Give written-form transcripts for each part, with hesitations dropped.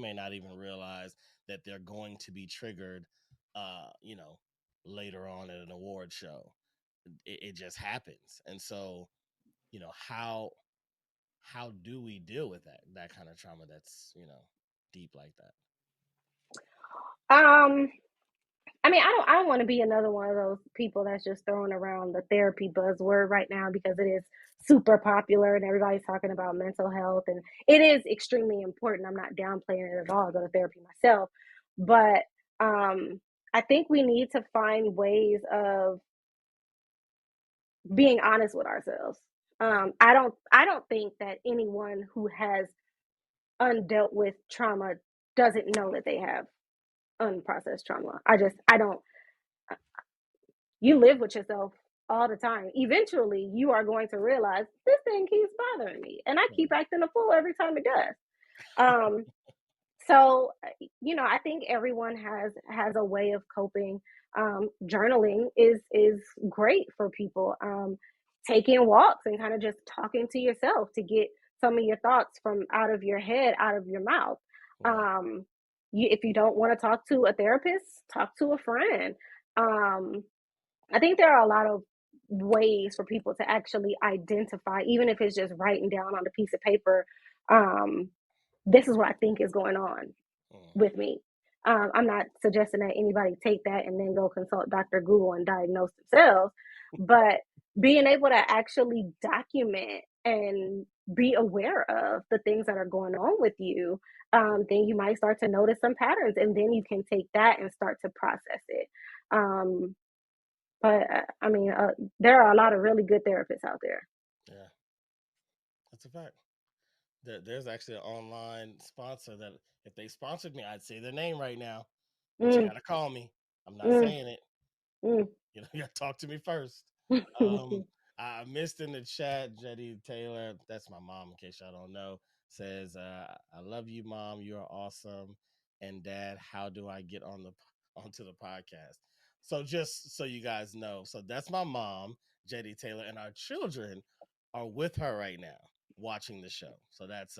they may not even realize that they're going to be triggered, you know, later on at an award show. It just happens. And so, you know, how do we deal with that kind of trauma that's, you know, deep like that? Um, I mean, I don't want to be another one of those people that's just throwing around the therapy buzzword right now because it is super popular and everybody's talking about mental health and it is extremely important. I'm not downplaying it at all. I go to therapy myself, but I think we need to find ways of being honest with ourselves. Yeah. I don't think that anyone who has undealt with trauma doesn't know that they have unprocessed trauma. I don't you live with yourself all the time. Eventually, you are going to realize this thing keeps bothering me, and I keep Right. acting a fool every time it does. Um, so, I think everyone has a way of coping. Journaling is great for people. Taking walks and kind of just talking to yourself to get some of your thoughts from out of your head, out of your mouth. Right. Um, if you don't want to talk to a therapist, talk to a friend. Um, I think there are a lot of ways for people to actually identify, even if it's just writing down on a piece of paper, um, this is what I think is going on Mm. with me. I'm not suggesting that anybody take that and then go consult Dr. Google and diagnose themselves, but being able to actually document and be aware of the things that are going on with you, then you might start to notice some patterns and then you can take that and start to process it. Um, but I mean, there are a lot of really good therapists out there. Yeah, that's a fact. There's actually an online sponsor that if they sponsored me, I'd say their name right now, but you Mm, gotta call me. I'm not mm, saying it. mm. You know, you gotta talk to me first. Um, I missed in the chat, Jetty Taylor. That's my mom, in case y'all don't know. Says, "I love you, mom. You are awesome." And Dad, how do I get onto the podcast? So just so you guys know, so that's my mom, Jetty Taylor, and our children are with her right now watching the show. So that's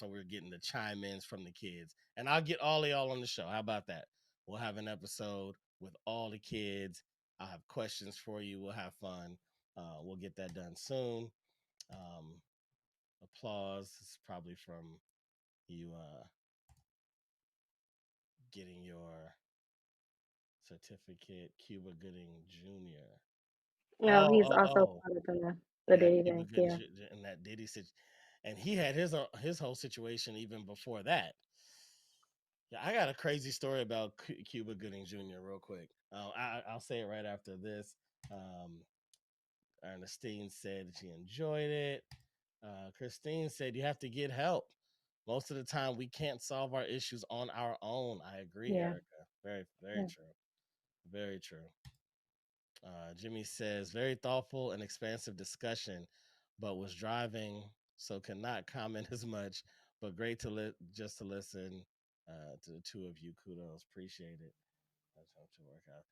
why we're getting the chime ins from the kids, and I'll get all of y'all on the show. How about that? We'll have an episode with all the kids. I'll have questions for you. We'll have fun. We'll get that done soon. Um, applause is probably from you getting your certificate, Cuba Gooding Jr. No, Oh, he's oh, also oh, part of the yeah, Diddy Cuba thing. Gooding Yeah. Jr. and that Diddy and he had his whole situation even before that. Yeah, I got a crazy story about Cuba Gooding Jr. real quick. I'll say it right after this. Um, Ernestine said she enjoyed it. Christine said you have to get help. Most of the time, we can't solve our issues on our own. I agree, Yeah. Erica. Very, very Yeah. true. Very true. Jimmy says very thoughtful and expansive discussion, but was driving, so could not comment as much. But great just to listen to the two of you. Kudos, appreciate it. That's how to work out.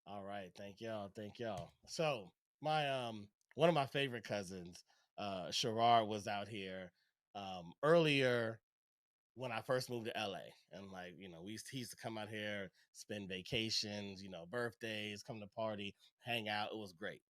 All right, thank y'all, thank y'all. So my one of my favorite cousins, Sherrard, was out here earlier when I first moved to LA, and like you know, he used to come out here, spend vacations, you know, birthdays, come to party, hang out. It was great.